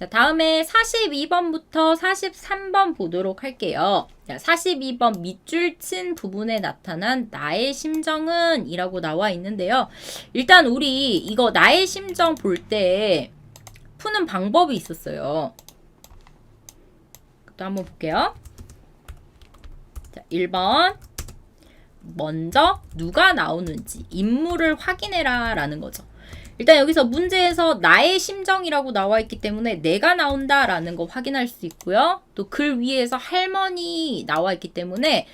자, 다음에 42번부터 43번 보도록 할게요. 자, 42번 밑줄 친 부분에 나타난 나의 심정은 이라고 나와 있는데요. 일단 우리 이거 나의 심정 볼 때 푸는 방법이 있었어요. 또 한번 볼게요. 자, 1번. 먼저 누가 나오는지 인물을 확인해라 라는 거죠. 일단 여기서 문제에서 나의 심정이라고 나와 있기 때문에 내가 나온다 라는 거 확인할 수 있고요. 또 글 위에서 할머니 나와 있기 때문에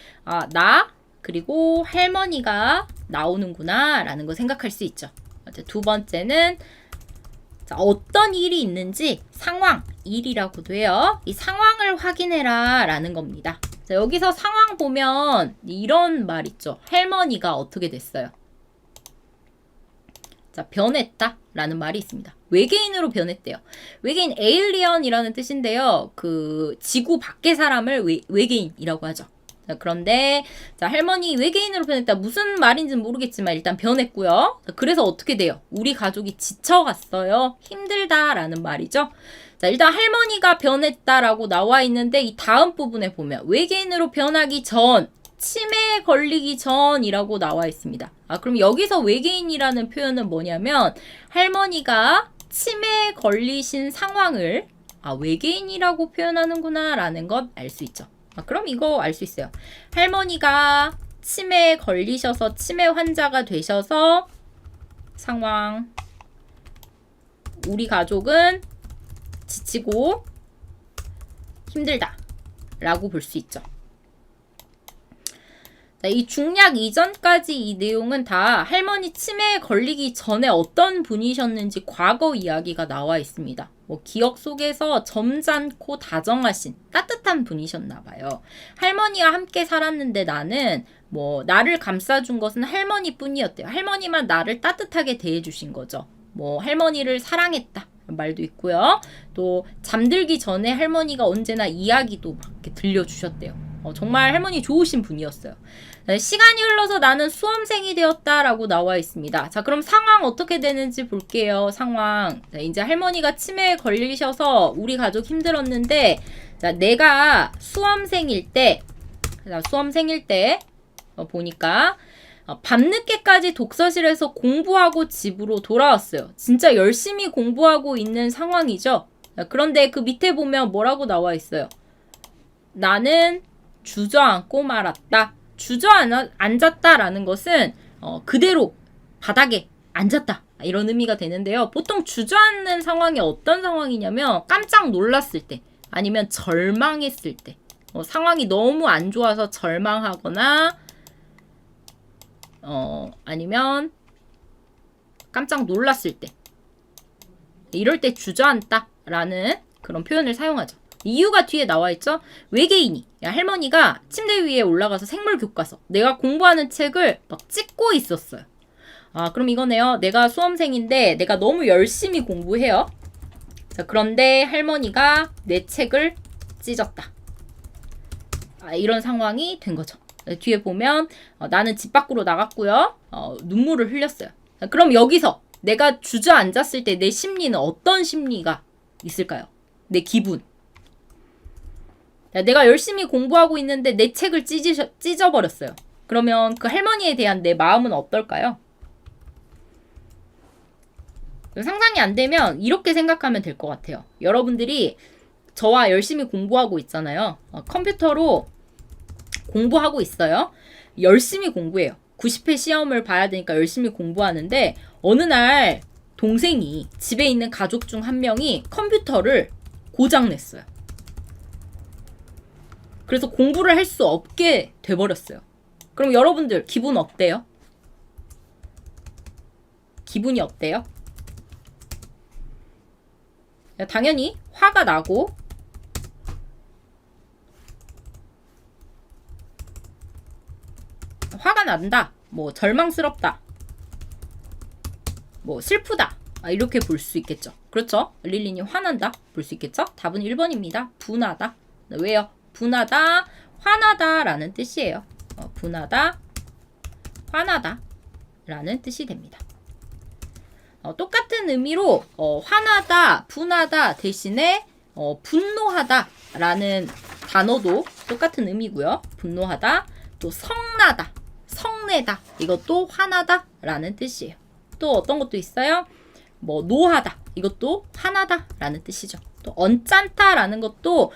나 그리고 할머니가 나오는구나 라는 거 생각할 수 있죠. 두 번째는 자, 어떤 일이 있는지 상황, 일이라고도 해요. 이 상황을 확인해라 라는 겁니다. 자, 여기서 상황 보면 이런 말 있죠. 할머니가 어떻게 됐어요? 자, 변했다 라는 말이 있습니다. 외계인으로 변했대요. 외계인 에일리언이라는 뜻인데요. 그 지구 밖의 사람을 외계인이라고 하죠. 자, 그런데 자, 할머니 외계인으로 변했다. 무슨 말인지는 모르겠지만 일단 변했고요. 자, 그래서 어떻게 돼요? 우리 가족이 지쳐갔어요. 힘들다라는 말이죠. 자, 일단 할머니가 변했다라고 나와 있는데 이 다음 부분에 보면 외계인으로 변하기 전, 치매에 걸리기 전이라고 나와 있습니다. 그럼 여기서 외계인이라는 표현은 뭐냐면 할머니가 치매에 걸리신 상황을 외계인이라고 표현하는구나 라는 것 알 수 있죠. 그럼 이거 알 수 있어요. 할머니가 치매에 걸리셔서 치매 환자가 되셔서 상황 우리 가족은 지치고 힘들다 라고 볼 수 있죠. 자, 이 중략 이전까지 이 내용은 다 할머니 치매에 걸리기 전에 어떤 분이셨는지 과거 이야기가 나와 있습니다. 뭐 기억 속에서 점잖고 다정하신 따뜻한 분이셨나 봐요. 할머니와 함께 살았는데 나는 뭐 나를 감싸준 것은 할머니뿐이었대요. 할머니만 나를 따뜻하게 대해주신 거죠. 뭐 할머니를 사랑했다 말도 있고요. 또 잠들기 전에 할머니가 언제나 이야기도 막 이렇게 들려주셨대요. 정말 할머니 좋으신 분이었어요. 시간이 흘러서 나는 수험생이 되었다라고 나와 있습니다. 자, 그럼 상황 어떻게 되는지 볼게요. 상황. 자, 이제 할머니가 치매에 걸리셔서 우리 가족 힘들었는데, 자, 내가 수험생일 때, 보니까 밤늦게까지 독서실에서 공부하고 집으로 돌아왔어요. 진짜 열심히 공부하고 있는 상황이죠. 자, 그런데 그 밑에 보면 뭐라고 나와 있어요? 나는 주저앉고 말았다. 주저앉았다라는 것은 그대로 바닥에 앉았다. 이런 의미가 되는데요. 보통 주저앉는 상황이 어떤 상황이냐면 깜짝 놀랐을 때 아니면 절망했을 때 상황이 너무 안 좋아서 절망하거나 아니면 깜짝 놀랐을 때 이럴 때 주저앉다라는 그런 표현을 사용하죠. 이유가 뒤에 나와 있죠? 외계인이 할머니가 침대 위에 올라가서 생물 교과서 내가 공부하는 책을 막 찍고 있었어요. 그럼 이거네요. 내가 수험생인데 내가 너무 열심히 공부해요. 자, 그런데 할머니가 내 책을 찢었다. 이런 상황이 된 거죠. 뒤에 보면 나는 집 밖으로 나갔고요. 눈물을 흘렸어요. 자, 그럼 여기서 내가 주저앉았을 때 내 심리는 어떤 심리가 있을까요? 내 기분. 내가 열심히 공부하고 있는데 내 책을 찢어버렸어요. 그러면 그 할머니에 대한 내 마음은 어떨까요? 상상이 안 되면 이렇게 생각하면 될 것 같아요. 여러분들이 저와 열심히 공부하고 있잖아요. 컴퓨터로 공부하고 있어요. 열심히 공부해요. 90회 시험을 봐야 되니까 열심히 공부하는데 어느 날 동생이 집에 있는 가족 중 한 명이 컴퓨터를 고장냈어요. 그래서 공부를 할 수 없게 돼버렸어요. 그럼 여러분들 기분 어때요? 기분이 어때요? 당연히 화가 나고 화가 난다. 뭐 절망스럽다. 뭐 슬프다. 이렇게 볼 수 있겠죠. 그렇죠? 릴리님 화난다. 볼 수 있겠죠? 답은 1번입니다. 분하다. 왜요? 분하다, 화나다 라는 뜻이에요. 분하다, 화나다 라는 뜻이 됩니다. 똑같은 의미로 화나다, 분하다 대신에 분노하다 라는 단어도 똑같은 의미고요. 분노하다, 또 성나다, 성내다 이것도 화나다 라는 뜻이에요. 또 어떤 것도 있어요? 뭐 노하다 이것도 화나다 라는 뜻이죠. 또 언짢다 라는 것도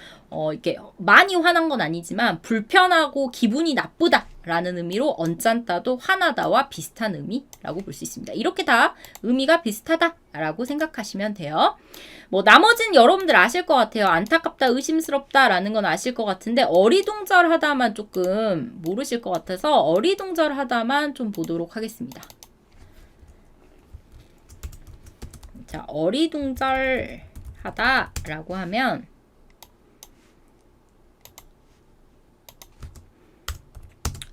이렇게 많이 화난 건 아니지만 불편하고 기분이 나쁘다 라는 의미로 언짢다도 화나다와 비슷한 의미라고 볼 수 있습니다. 이렇게 다 의미가 비슷하다 라고 생각하시면 돼요. 뭐 나머지는 여러분들 아실 것 같아요. 안타깝다, 의심스럽다 라는 건 아실 것 같은데 어리둥절하다만 조금 모르실 것 같아서 어리둥절하다만 좀 보도록 하겠습니다. 자, 어리둥절하다 라고 하면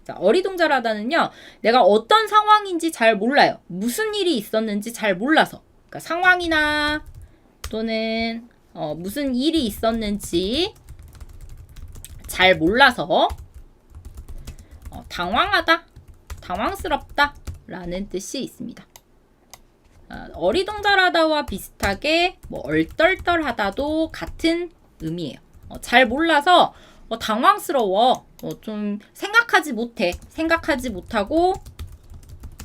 자, 어리둥절하다는요. 내가 어떤 상황인지 잘 몰라요. 무슨 일이 있었는지 잘 몰라서. 그러니까 상황이나 또는 무슨 일이 있었는지 잘 몰라서 당황하다, 당황스럽다 라는 뜻이 있습니다. 어리둥절하다와 비슷하게 뭐 얼떨떨하다도 같은 의미예요. 잘 몰라서 당황스러워, 좀 생각하지 못해, 생각하지 못하고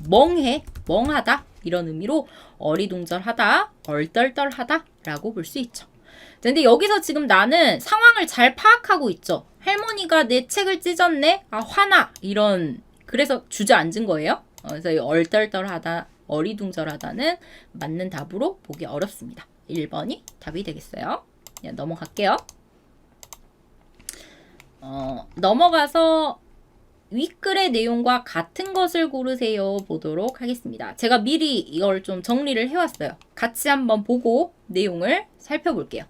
멍해, 멍하다 이런 의미로 어리둥절하다, 얼떨떨하다 라고 볼 수 있죠. 근데 여기서 지금 나는 상황을 잘 파악하고 있죠. 할머니가 내 책을 찢었네? 아, 화나! 이런, 그래서 주저앉은 거예요. 그래서 이 얼떨떨하다, 어리둥절하다는 맞는 답으로 보기 어렵습니다. 1번이 답이 되겠어요. 그냥 넘어갈게요. 넘어가서 윗글의 내용과 같은 것을 고르세요 보도록 하겠습니다. 제가 미리 이걸 좀 정리를 해왔어요. 같이 한번 보고 내용을 살펴볼게요.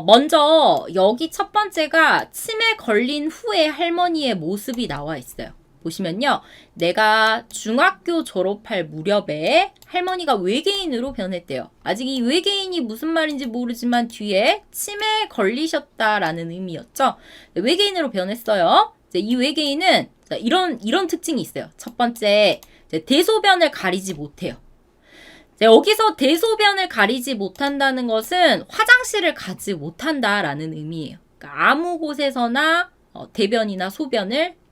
먼저 여기 첫 번째가 치매 걸린 후에 할머니의 모습이 나와 있어요. 보시면요. 내가 중학교 졸업할 무렵에 할머니가 외계인으로 변했대요. 아직 이 외계인이 무슨 말인지 모르지만 뒤에 치매에 걸리셨다라는 의미였죠. 외계인으로 변했어요. 이 외계인은 이런 특징이 있어요. 첫 번째, 대소변을 가리지 못해요. 여기서 대소변을 가리지 못한다는 것은 화장실을 가지 못한다라는 의미예요. 그러니까 아무 곳에서나 대변이나 소변을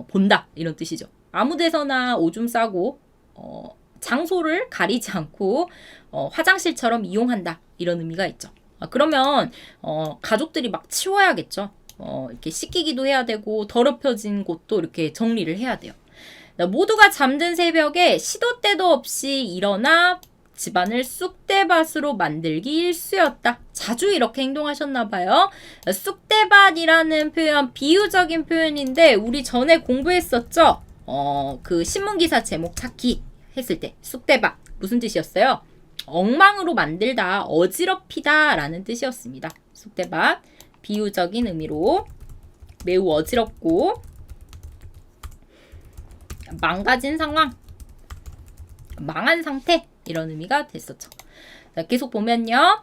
본다 이런 뜻이죠. 아무 데서나 오줌 싸고 장소를 가리지 않고 화장실처럼 이용한다 이런 의미가 있죠. 그러면 가족들이 막 치워야겠죠. 이렇게 씻기기도 해야 되고 더럽혀진 곳도 이렇게 정리를 해야 돼요. 모두가 잠든 새벽에 시도 때도 없이 일어나 집안을 쑥대밭으로 만들기 일쑤였다. 자주 이렇게 행동하셨나 봐요. 쑥대밭이라는 표현 비유적인 표현인데 우리 전에 공부했었죠. 그 신문기사 제목 찾기 했을 때 쑥대밭 무슨 뜻이었어요? 엉망으로 만들다, 어지럽히다 라는 뜻이었습니다. 쑥대밭 비유적인 의미로 매우 어지럽고 망가진 상황, 망한 상태 이런 의미가 됐었죠. 자, 계속 보면요.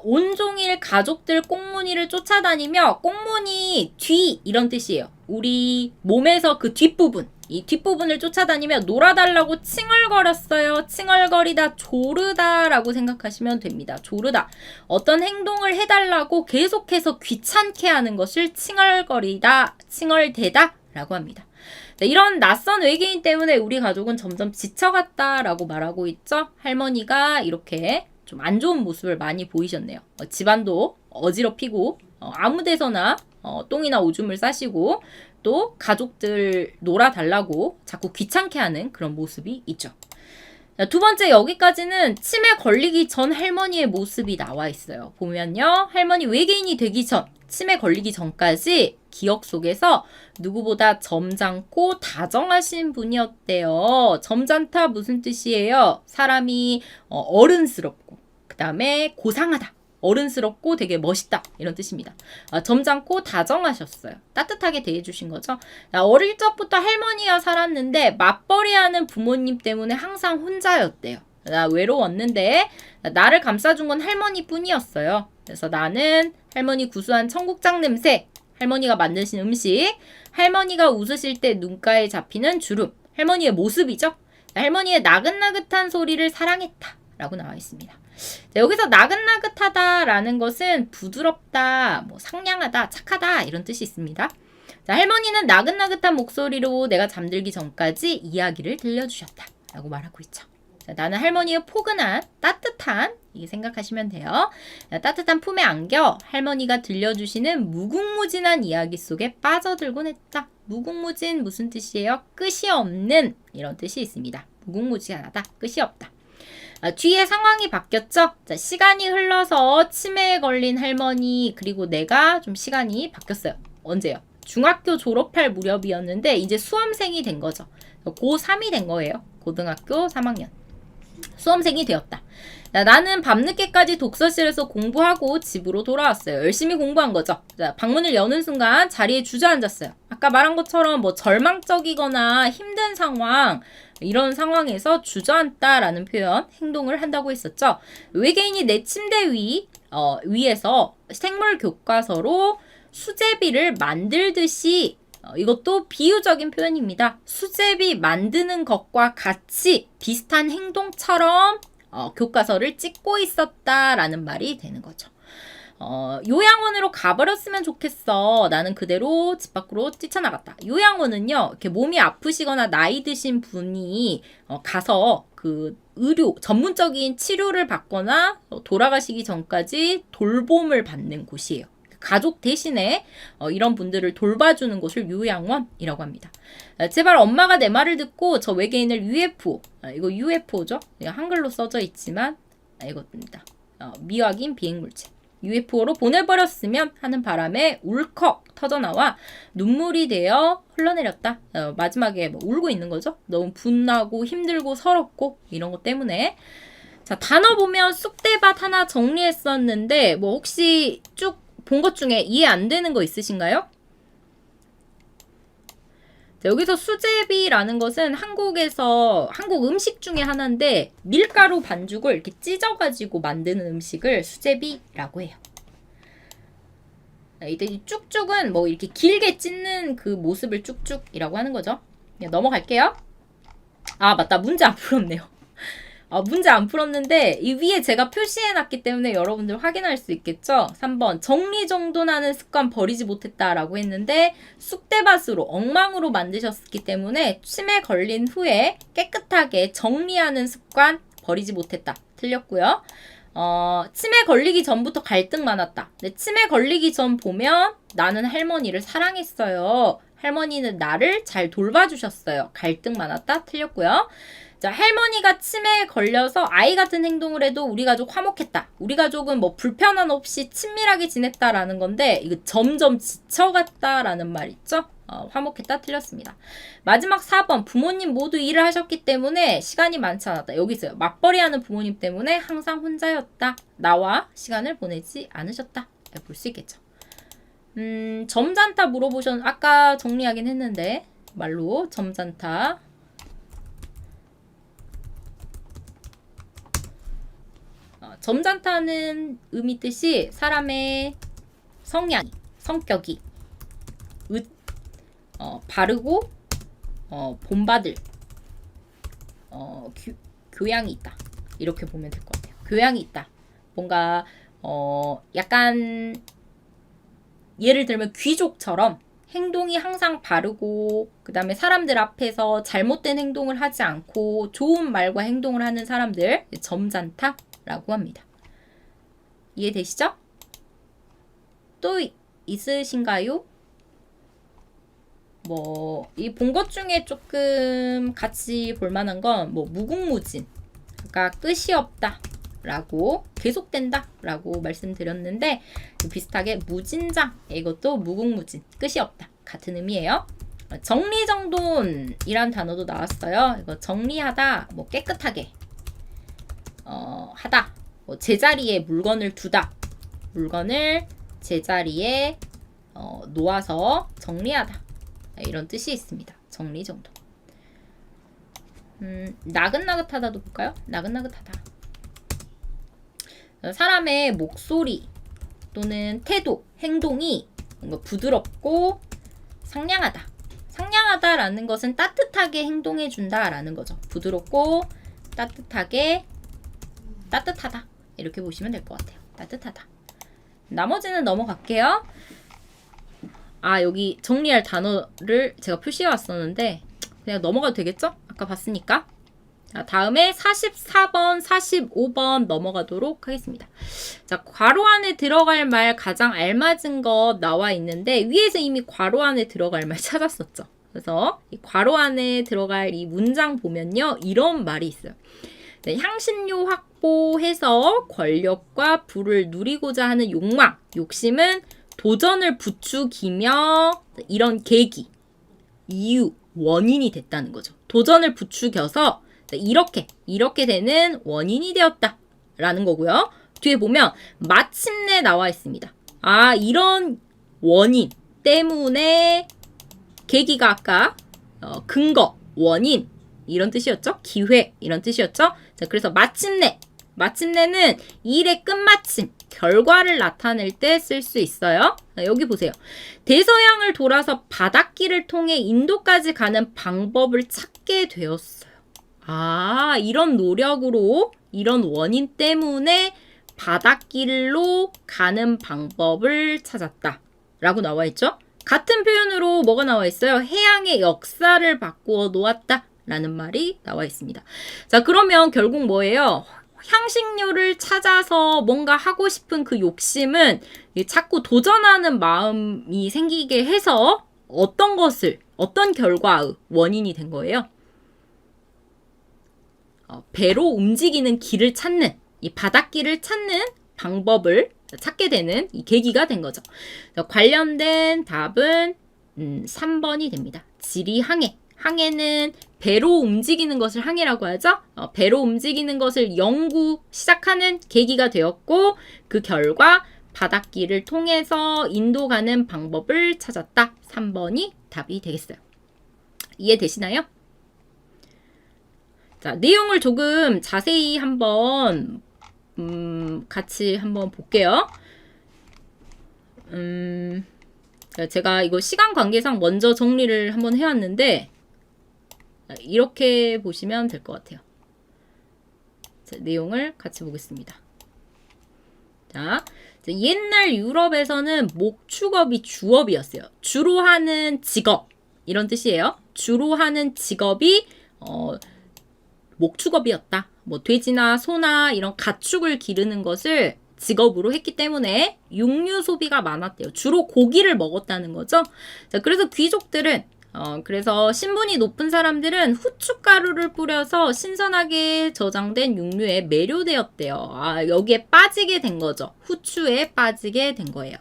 온종일 가족들 꽁무니를 쫓아다니며 꽁무니 뒤 이런 뜻이에요. 우리 몸에서 그 뒷부분, 이 뒷부분을 쫓아다니며 놀아달라고 칭얼거렸어요. 칭얼거리다, 조르다 라고 생각하시면 됩니다. 조르다. 어떤 행동을 해달라고 계속해서 귀찮게 하는 것을 칭얼거리다, 칭얼대다 라고 합니다. 자, 이런 낯선 외계인 때문에 우리 가족은 점점 지쳐갔다라고 말하고 있죠. 할머니가 이렇게 좀 안 좋은 모습을 많이 보이셨네요. 집안도 어지럽히고 아무 데서나 똥이나 오줌을 싸시고 또 가족들 놀아달라고 자꾸 귀찮게 하는 그런 모습이 있죠. 자, 두 번째 여기까지는 치매 걸리기 전 할머니의 모습이 나와 있어요. 보면요. 할머니 외계인이 되기 전, 치매 걸리기 전까지 기억 속에서 누구보다 점잖고 다정하신 분이었대요. 점잖다 무슨 뜻이에요? 사람이 어른스럽고 그 다음에 고상하다. 어른스럽고 되게 멋있다 이런 뜻입니다. 점잖고 다정하셨어요. 따뜻하게 대해주신 거죠. 어릴 적부터 할머니와 살았는데 맞벌이하는 부모님 때문에 항상 혼자였대요. 나 외로웠는데 나를 감싸준 건 할머니뿐이었어요. 그래서 나는 할머니 구수한 청국장 냄새, 할머니가 만드신 음식, 할머니가 웃으실 때 눈가에 잡히는 주름, 할머니의 모습이죠. 할머니의 나긋나긋한 소리를 사랑했다 라고 나와 있습니다. 자, 여기서 나긋나긋하다라는 것은 부드럽다, 뭐 상냥하다, 착하다 이런 뜻이 있습니다. 자, 할머니는 나긋나긋한 목소리로 내가 잠들기 전까지 이야기를 들려주셨다 라고 말하고 있죠. 자, 나는 할머니의 포근한, 따뜻한, 이게 생각하시면 돼요. 자, 따뜻한 품에 안겨 할머니가 들려주시는 무궁무진한 이야기 속에 빠져들곤 했다. 무궁무진 무슨 뜻이에요? 끝이 없는 이런 뜻이 있습니다. 무궁무진하다, 끝이 없다. 뒤에 상황이 바뀌었죠? 자, 시간이 흘러서 치매에 걸린 할머니 그리고 내가 좀 시간이 바뀌었어요. 언제요? 중학교 졸업할 무렵이었는데 이제 수험생이 된 거죠. 고3이 된 거예요. 고등학교 3학년. 수험생이 되었다. 자, 나는 밤늦게까지 독서실에서 공부하고 집으로 돌아왔어요. 열심히 공부한 거죠. 자, 방문을 여는 순간 자리에 주저앉았어요. 아까 말한 것처럼 뭐 절망적이거나 힘든 상황, 이런 상황에서 주저앉다라는 표현, 행동을 한다고 했었죠. 외계인이 내 침대 위에서 생물 교과서로 수제비를 만들듯이 이것도 비유적인 표현입니다. 수제비 만드는 것과 같이 비슷한 행동처럼 교과서를 찍고 있었다라는 말이 되는 거죠. 요양원으로 가버렸으면 좋겠어. 나는 그대로 집 밖으로 뛰쳐나갔다. 요양원은요, 이렇게 몸이 아프시거나 나이 드신 분이 가서 그 의료, 전문적인 치료를 받거나 돌아가시기 전까지 돌봄을 받는 곳이에요. 가족 대신에 이런 분들을 돌봐주는 곳을 요양원이라고 합니다. 제발 엄마가 내 말을 듣고 저 외계인을 UFO, 이거 UFO죠? 한글로 써져 있지만 이겁니다. 미확인 비행물체. UFO로 보내버렸으면 하는 바람에 울컥 터져나와 눈물이 되어 흘러내렸다. 마지막에 뭐 울고 있는 거죠. 너무 분하고 힘들고 서럽고 이런 것 때문에. 자, 단어 보면 쑥대밭 하나 정리했었는데 뭐 혹시 쭉 본 것 중에 이해 안 되는 거 있으신가요? 자, 여기서 수제비라는 것은 한국 음식 중에 하나인데 밀가루 반죽을 이렇게 찢어가지고 만드는 음식을 수제비라고 해요. 이 쭉쭉은 뭐 이렇게 길게 찢는 그 모습을 쭉쭉이라고 하는 거죠. 그냥 넘어갈게요. 아, 맞다. 문제 안 풀었네요. 문제 안 풀었는데 이 위에 제가 표시해놨기 때문에 여러분들 확인할 수 있겠죠? 3번 정리정돈하는 습관 버리지 못했다라고 했는데 쑥대밭으로 엉망으로 만드셨기 때문에 치매 걸린 후에 깨끗하게 정리하는 습관 버리지 못했다. 틀렸고요. 치매 걸리기 전부터 갈등 많았다. 근데 치매 걸리기 전 보면 나는 할머니를 사랑했어요. 할머니는 나를 잘 돌봐주셨어요. 갈등 많았다. 틀렸고요. 자, 할머니가 치매에 걸려서 아이 같은 행동을 해도 우리 가족 화목했다. 우리 가족은 뭐 불편함 없이 친밀하게 지냈다라는 건데 이거 점점 지쳐갔다라는 말 있죠? 화목했다 틀렸습니다. 마지막 4번 부모님 모두 일을 하셨기 때문에 시간이 많지 않았다. 여기 있어요. 맞벌이하는 부모님 때문에 항상 혼자였다. 나와 시간을 보내지 않으셨다. 볼 수 있겠죠. 점잖다 아까 정리하긴 했는데 말로 점잖다. 점잖다는 의미 뜻이 사람의 성격이 바르고 본받을 교양이 있다. 이렇게 보면 될 것 같아요. 교양이 있다. 뭔가 약간 예를 들면 귀족처럼 행동이 항상 바르고 그 다음에 사람들 앞에서 잘못된 행동을 하지 않고 좋은 말과 행동을 하는 사람들 점잖다라고 합니다. 이해되시죠? 또 있으신가요? 뭐 이 본 것 중에 조금 같이 볼 만한 건 뭐 무궁무진, 그러니까 끝이 없다 라고 계속된다 라고 말씀드렸는데 비슷하게 무진장, 이것도 무궁무진, 끝이 없다 같은 의미예요. 정리정돈이란 단어도 나왔어요. 이거 정리하다, 뭐 깨끗하게 하다, 뭐 제자리에 물건을 두다, 물건을 제자리에 놓아서 정리하다, 이런 뜻이 있습니다. 정리정돈. 나긋나긋하다도 볼까요? 나긋나긋하다. 사람의 목소리 또는 태도, 행동이 뭔가 부드럽고 상냥하다. 결정하다라는 것은 따뜻하게 행동해준다라는 거죠. 부드럽고 따뜻하게 따뜻하다. 이렇게 보시면 될 것 같아요. 따뜻하다. 나머지는 넘어갈게요. 아, 여기 정리할 단어를 제가 표시해 왔었는데 그냥 넘어가도 되겠죠? 아까 봤으니까. 자, 다음에 44번, 45번 넘어가도록 하겠습니다. 자, 괄호 안에 들어갈 말 가장 알맞은 거 나와 있는데 위에서 이미 괄호 안에 들어갈 말 찾았었죠. 그래서 이 괄호 안에 들어갈 이 문장 보면요. 이런 말이 있어요. 네, 향신료 확보해서 권력과 부를 누리고자 하는 욕망, 욕심은 도전을 부추기며 이런 계기, 이유, 원인이 됐다는 거죠. 도전을 부추겨서 이렇게 되는 원인이 되었다 라는 거고요. 뒤에 보면 마침내 나와 있습니다. 아, 이런 원인 때문에 계기가 아까 근거, 원인 이런 뜻이었죠. 기회 이런 뜻이었죠. 자, 그래서 마침내는 일의 끝마침, 결과를 나타낼 때 쓸 수 있어요. 자, 여기 보세요. 대서양을 돌아서 바닷길을 통해 인도까지 가는 방법을 찾게 되었어요. 아, 이런 노력으로, 이런 원인 때문에 바닷길로 가는 방법을 찾았다 라고 나와 있죠. 같은 표현으로 뭐가 나와 있어요? 해양의 역사를 바꾸어 놓았다 라는 말이 나와 있습니다. 자, 그러면 결국 뭐예요? 향신료를 찾아서 뭔가 하고 싶은 그 욕심은 자꾸 도전하는 마음이 생기게 해서 어떤 결과의 원인이 된 거예요? 배로 움직이는 길을 찾는, 이 바닷길을 찾는 방법을 찾게 되는 이 계기가 된 거죠. 관련된 답은 3번이 됩니다. 지리항해. 항해는 배로 움직이는 것을 항해라고 하죠. 배로 움직이는 것을 시작하는 계기가 되었고 그 결과 바닷길을 통해서 인도 가는 방법을 찾았다. 3번이 답이 되겠어요. 이해되시나요? 자, 내용을 조금 자세히 한번 같이 한번 볼게요. 제가 이거 시간 관계상 먼저 정리를 한번 해왔는데 이렇게 보시면 될 것 같아요. 자, 내용을 같이 보겠습니다. 자, 옛날 유럽에서는 목축업이 주업이었어요. 주로 하는 직업 이런 뜻이에요. 주로 하는 직업이 목축업이었다. 뭐 돼지나 소나 이런 가축을 기르는 것을 직업으로 했기 때문에 육류 소비가 많았대요. 주로 고기를 먹었다는 거죠. 자, 그래서 귀족들은 그래서 신분이 높은 사람들은 후춧가루를 뿌려서 신선하게 저장된 육류에 매료되었대요. 아, 여기에 빠지게 된 거죠. 후추에 빠지게 된 거예요.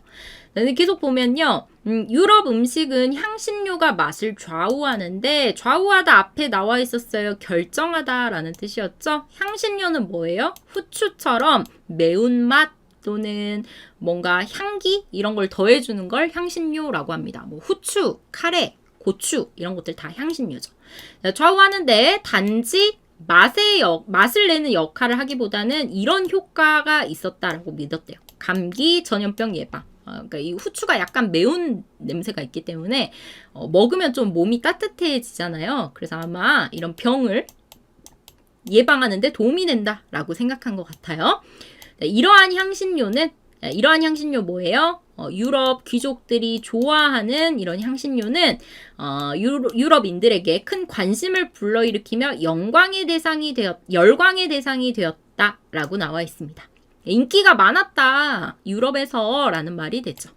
계속 보면요. 유럽 음식은 향신료가 맛을 좌우하는데 좌우하다 앞에 나와 있었어요. 결정하다라는 뜻이었죠. 향신료는 뭐예요? 후추처럼 매운맛 또는 뭔가 향기 이런 걸 더해주는 걸 향신료라고 합니다. 뭐 후추, 카레, 고추 이런 것들 다 향신료죠. 좌우하는데 단지 맛을 내는 역할을 하기보다는 이런 효과가 있었다라고 믿었대요. 감기, 전염병 예방. 그러니까 이 후추가 약간 매운 냄새가 있기 때문에 먹으면 좀 몸이 따뜻해지잖아요. 그래서 아마 이런 병을 예방하는 데 도움이 된다라고 생각한 것 같아요. 이러한 향신료 뭐예요? 유럽 귀족들이 좋아하는 이런 향신료는 유럽인들에게 큰 관심을 불러일으키며 열광의 대상이 되었다라고 나와 있습니다. 인기가 많았다. 유럽에서 라는 말이 되죠.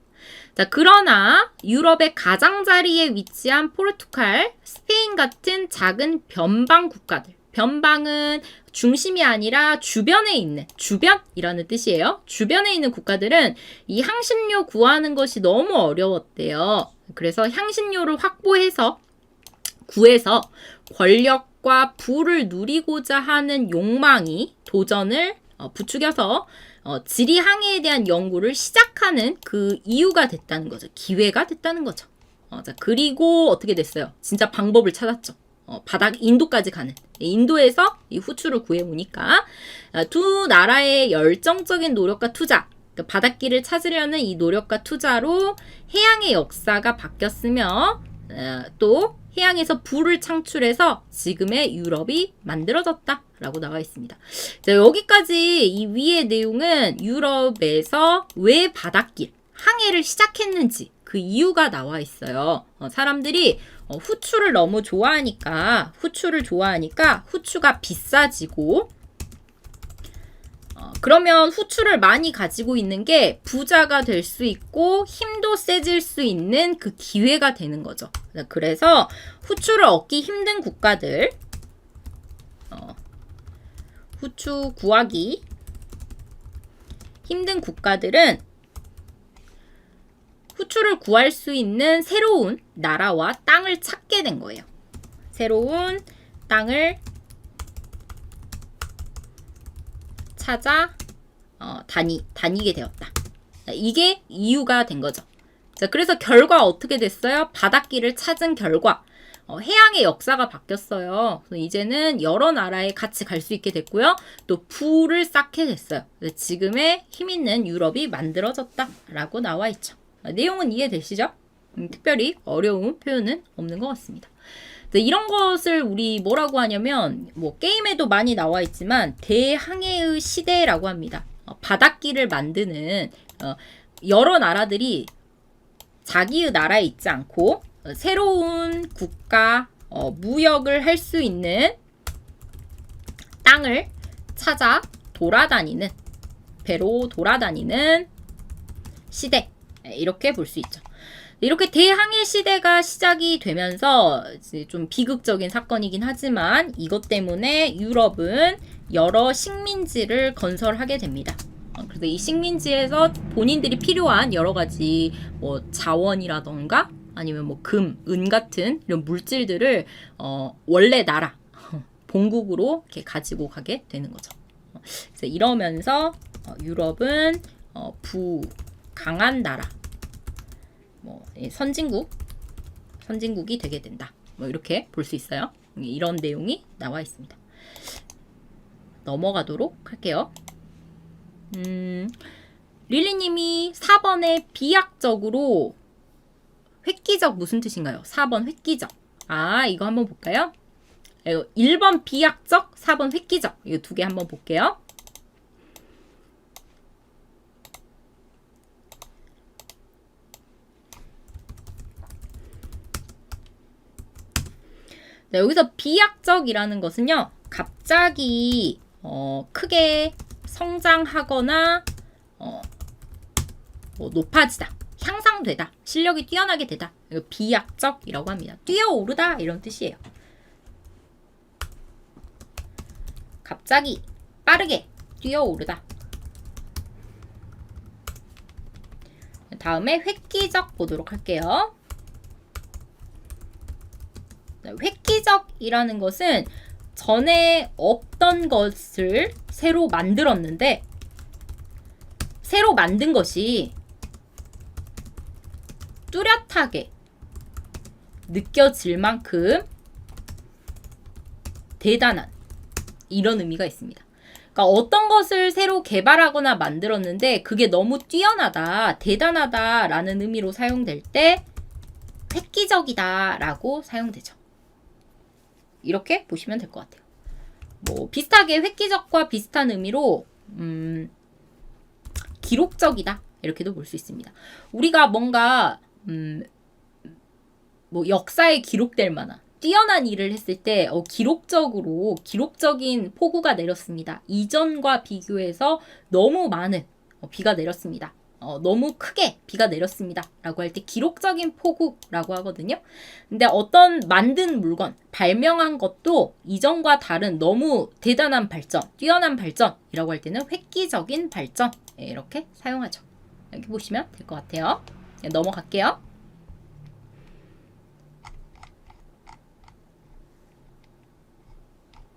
자, 그러나 유럽의 가장자리에 위치한 포르투갈, 스페인 같은 작은 변방 국가들. 변방은 중심이 아니라 주변에 있는, 주변이라는 뜻이에요. 주변에 있는 국가들은 이 향신료 구하는 것이 너무 어려웠대요. 그래서 향신료를 구해서 권력과 부를 누리고자 하는 욕망이 도전을 부추겨서 지리항해에 대한 연구를 시작하는 그 이유가 됐다는 거죠. 기회가 됐다는 거죠. 자, 그리고 어떻게 됐어요? 진짜 방법을 찾았죠. 인도까지 가는. 인도에서 이 후추를 구해오니까 두 나라의 열정적인 노력과 투자, 그러니까 바닷길을 찾으려는 이 노력과 투자로 해양의 역사가 바뀌었으며 또 해양에서 불을 창출해서 지금의 유럽이 만들어졌다 라고 나와 있습니다. 자, 여기까지 이 위의 내용은 유럽에서 왜 바닷길, 항해를 시작했는지 그 이유가 나와 있어요. 사람들이 후추를 너무 좋아하니까 후추가 비싸지고 그러면 후추를 많이 가지고 있는 게 부자가 될 수 있고 힘도 세질 수 있는 그 기회가 되는 거죠. 그래서 후추를 얻기 힘든 국가들, 후추 구하기 힘든 국가들은 후추를 구할 수 있는 새로운 나라와 땅을 찾게 된 거예요. 새로운 땅을 찾아 다니게 되었다. 이게 이유가 된 거죠. 자, 그래서 결과 어떻게 됐어요? 바닷길을 찾은 결과 해양의 역사가 바뀌었어요. 그래서 이제는 여러 나라에 같이 갈 수 있게 됐고요. 또 부를 쌓게 됐어요. 지금의 힘 있는 유럽이 만들어졌다라고 나와 있죠. 내용은 이해되시죠? 특별히 어려운 표현은 없는 것 같습니다. 이런 것을 우리 뭐라고 하냐면 뭐 게임에도 많이 나와 있지만 대항해의 시대라고 합니다. 바닷길을 만드는 여러 나라들이 자기의 나라에 있지 않고 새로운 국가 무역을 할 수 있는 땅을 찾아 돌아다니는 배로 돌아다니는 시대, 이렇게 볼 수 있죠. 이렇게 대항해 시대가 시작이 되면서 이제 좀 비극적인 사건이긴 하지만 이것 때문에 유럽은 여러 식민지를 건설하게 됩니다. 그래서 이 식민지에서 본인들이 필요한 여러 가지 뭐 자원이라던가 아니면 뭐 금, 은 같은 이런 물질들을 원래 나라, 본국으로 이렇게 가지고 가게 되는 거죠. 그래서 이러면서 유럽은 강한 나라, 뭐 선진국이 되게 된다. 뭐 이렇게 볼 수 있어요. 이런 내용이 나와 있습니다. 넘어가도록 할게요. 릴리님이 4번에 비약적으로 획기적 무슨 뜻인가요? 4번 획기적. 이거 한번 볼까요? 1번 비약적, 4번 획기적. 이거 두 개 한번 볼게요. 자, 여기서 비약적이라는 것은요, 갑자기 크게 성장하거나 뭐 높아지다, 향상되다, 실력이 뛰어나게 되다. 이거 비약적이라고 합니다. 뛰어오르다 이런 뜻이에요. 갑자기 빠르게 뛰어오르다. 다음에 획기적 보도록 할게요. 획기적이라는 것은 전에 없던 것을 새로 만들었는데 새로 만든 것이 뚜렷하게 느껴질 만큼 대단한 이런 의미가 있습니다. 그러니까 어떤 것을 새로 개발하거나 만들었는데 그게 너무 뛰어나다, 대단하다라는 의미로 사용될 때 획기적이다라고 사용되죠. 이렇게 보시면 될 것 같아요. 뭐 비슷하게 획기적과 비슷한 의미로 기록적이다 이렇게도 볼 수 있습니다. 우리가 뭔가 뭐 역사에 기록될 만한 뛰어난 일을 했을 때 기록적인 폭우가 내렸습니다. 이전과 비교해서 너무 많은 비가 내렸습니다. 너무 크게 비가 내렸습니다. 라고 할 때 기록적인 폭우라고 하거든요. 근데 어떤 만든 물건, 발명한 것도 이전과 다른 너무 대단한 발전, 뛰어난 발전이라고 할 때는 획기적인 발전, 이렇게 사용하죠. 여기 보시면 될 것 같아요. 넘어갈게요.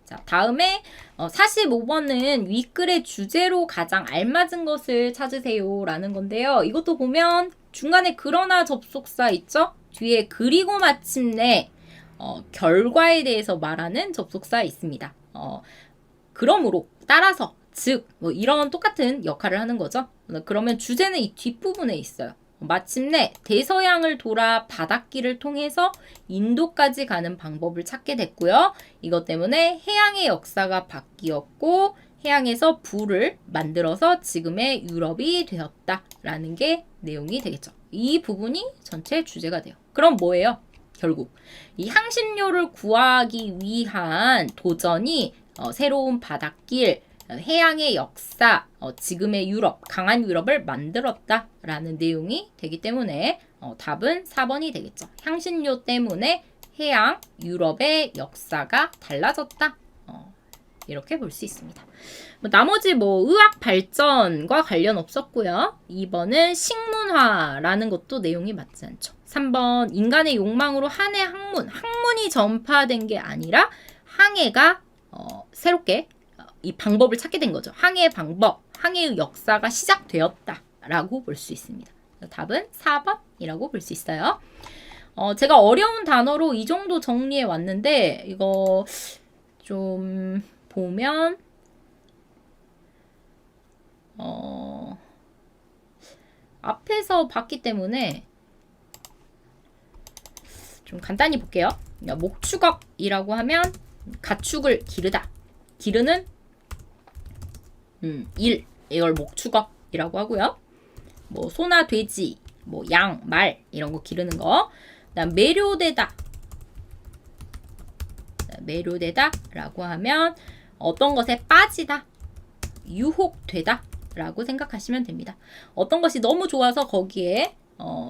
자, 다음에 45번은 윗글의 주제로 가장 알맞은 것을 찾으세요 라는 건데요. 이것도 보면 중간에 그러나 접속사 있죠? 뒤에 그리고 마침내 결과에 대해서 말하는 접속사 있습니다. 그러므로, 따라서, 즉, 뭐 이런 똑같은 역할을 하는 거죠. 그러면 주제는 이 뒷부분에 있어요. 마침내 대서양을 돌아 바닷길을 통해서 인도까지 가는 방법을 찾게 됐고요. 이것 때문에 해양의 역사가 바뀌었고 해양에서 부를 만들어서 지금의 유럽이 되었다라는 게 내용이 되겠죠. 이 부분이 전체 주제가 돼요. 그럼 뭐예요? 결국 이 향신료를 구하기 위한 도전이 새로운 바닷길, 해양의 역사, 지금의 유럽, 강한 유럽을 만들었다라는 내용이 되기 때문에 답은 4번이 되겠죠. 향신료 때문에 해양, 유럽의 역사가 달라졌다. 이렇게 볼 수 있습니다. 나머지 의학 발전과 관련 없었고요. 2번은 식문화라는 것도 내용이 맞지 않죠. 3번 인간의 욕망으로 항해 학문이 전파된 게 아니라 항해가 새롭게 이 방법을 찾게 된 거죠. 항해의 방법, 항해의 역사가 시작되었다라고 볼 수 있습니다. 답은 4번이라고 볼 수 있어요. 제가 어려운 단어로 이 정도 정리해 왔는데 이거 좀 보면 앞에서 봤기 때문에 좀 간단히 볼게요. 목축업이라고 하면 가축을 기르다. 기르는 일. 이걸 목축업이라고 하고요. 소나 돼지, 양, 말 이런 거 기르는 거. 그다음 매료되다. 매료되다라고 하면 어떤 것에 빠지다, 유혹되다 라고 생각하시면 됩니다. 어떤 것이 너무 좋아서 거기에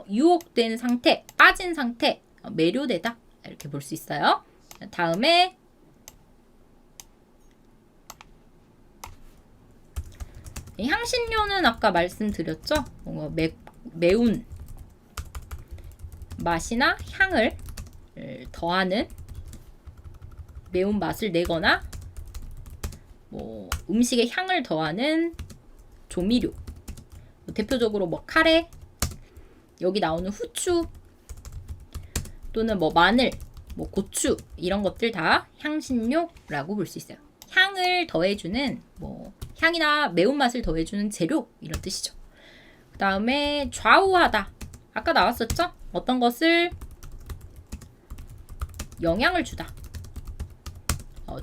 유혹된 상태, 빠진 상태, 매료되다 이렇게 볼 수 있어요. 다음에 향신료는 아까 말씀드렸죠. 매운 맛이나 향을 더하는, 매운맛을 내거나 음식에 향을 더하는 조미료. 대표적으로 카레, 여기 나오는 후추 또는 마늘, 고추 이런 것들 다 향신료라고 볼 수 있어요. 향을 더해주는 향이나 매운맛을 더해주는 재료 이런 뜻이죠. 그 다음에 좌우하다. 아까 나왔었죠? 어떤 것을 영향을 주다.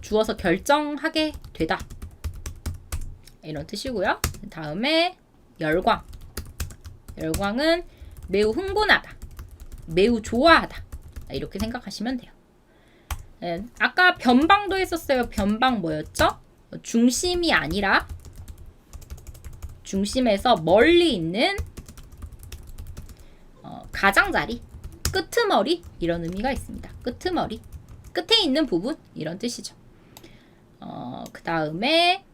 주어서 결정하게 되다. 이런 뜻이고요. 다음에 열광. 열광은 매우 흥분하다. 매우 좋아하다. 이렇게 생각하시면 돼요. 아까 변방도 했었어요. 변방 뭐였죠? 중심이 아니라 중심에서 멀리 있는 가장자리, 끄트머리 이런 의미가 있습니다. 끄트머리, 끝에 있는 부분 이런 뜻이죠. 그 다음에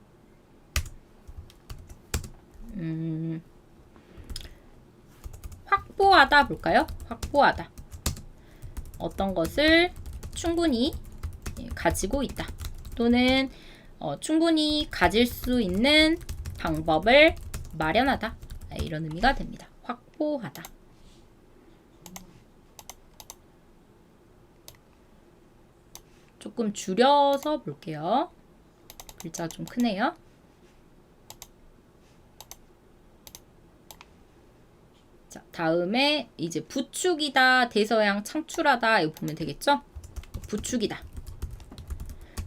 확보하다 볼까요? 확보하다. 어떤 것을 충분히 가지고 있다. 또는 충분히 가질 수 있는 방법을 마련하다. 이런 의미가 됩니다. 확보하다. 조금 줄여서 볼게요. 글자가 좀 크네요. 자, 다음에 이제 부축이다, 대서양 창출하다 이거 보면 되겠죠? 부축이다.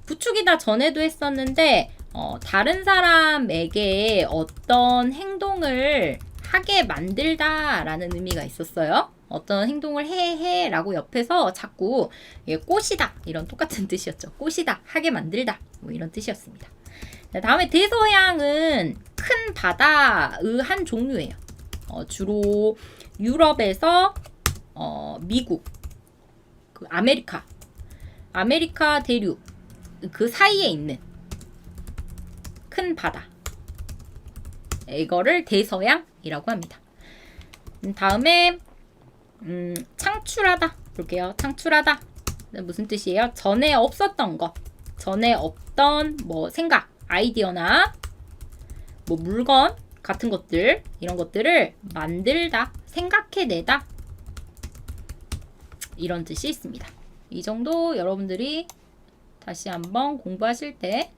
부축이다 전에도 했었는데 다른 사람에게 어떤 행동을 하게 만들다라는 의미가 있었어요. 어떤 행동을 해 라고 옆에서 자꾸 꽃이다 이런 똑같은 뜻이었죠. 꽃이다, 하게 만들다 이런 뜻이었습니다. 자, 다음에 대서양은 큰 바다의 한 종류예요. 주로 유럽에서 미국, 아메리카 대륙 그 사이에 있는 큰 바다. 이거를 대서양이라고 합니다. 다음에 창출하다 볼게요. 창출하다 무슨 뜻이에요? 전에 없었던 것, 전에 없던 생각, 아이디어나 물건 같은 것들, 이런 것들을 만들다, 생각해내다 이런 뜻이 있습니다. 이 정도 여러분들이 다시 한번 공부하실 때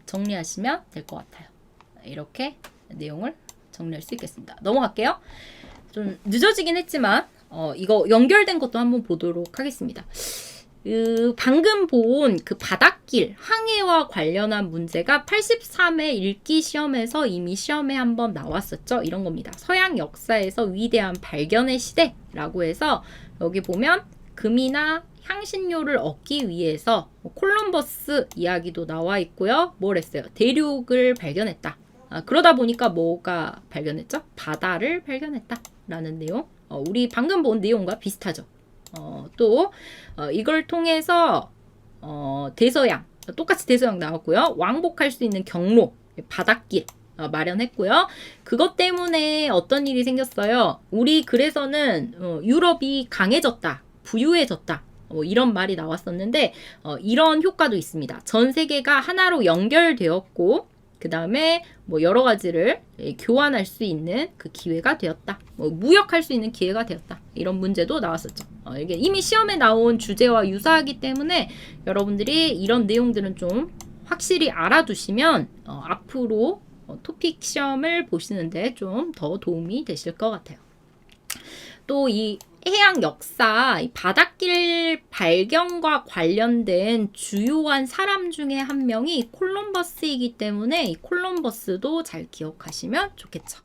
정리하시면 될 것 같아요. 이렇게 내용을 정리할 수 있겠습니다. 넘어갈게요. 좀 늦어지긴 했지만 이거 연결된 것도 한번 보도록 하겠습니다. 방금 본 그 바닷길 항해와 관련한 문제가 83회 읽기 시험에서 이미 시험에 한번 나왔었죠. 이런 겁니다. 서양 역사에서 위대한 발견의 시대라고 해서 여기 보면 금이나 향신료를 얻기 위해서 콜럼버스 이야기도 나와 있고요. 뭘 했어요? 대륙을 발견했다. 그러다 보니까 뭐가 발견했죠? 바다를 발견했다라는 내용. 우리 방금 본 내용과 비슷하죠. 또 이걸 통해서 대서양 똑같이 대서양 나왔고요. 왕복할 수 있는 경로 바닷길 마련했고요. 그것 때문에 어떤 일이 생겼어요. 우리 그래서는 유럽이 강해졌다, 부유해졌다. 이런 말이 나왔었는데 이런 효과도 있습니다. 전 세계가 하나로 연결되었고 그 다음에 뭐 여러 가지를 교환할 수 있는 그 기회가 되었다. 무역할 수 있는 기회가 되었다. 이런 문제도 나왔었죠. 이게 이미 시험에 나온 주제와 유사하기 때문에 여러분들이 이런 내용들은 좀 확실히 알아두시면 앞으로 토픽 시험을 보시는데 좀 더 도움이 되실 것 같아요. 또 이 해양 역사, 이 바닷길 발견과 관련된 주요한 사람 중에 한 명이 콜럼버스이기 때문에 이 콜럼버스도 잘 기억하시면 좋겠죠.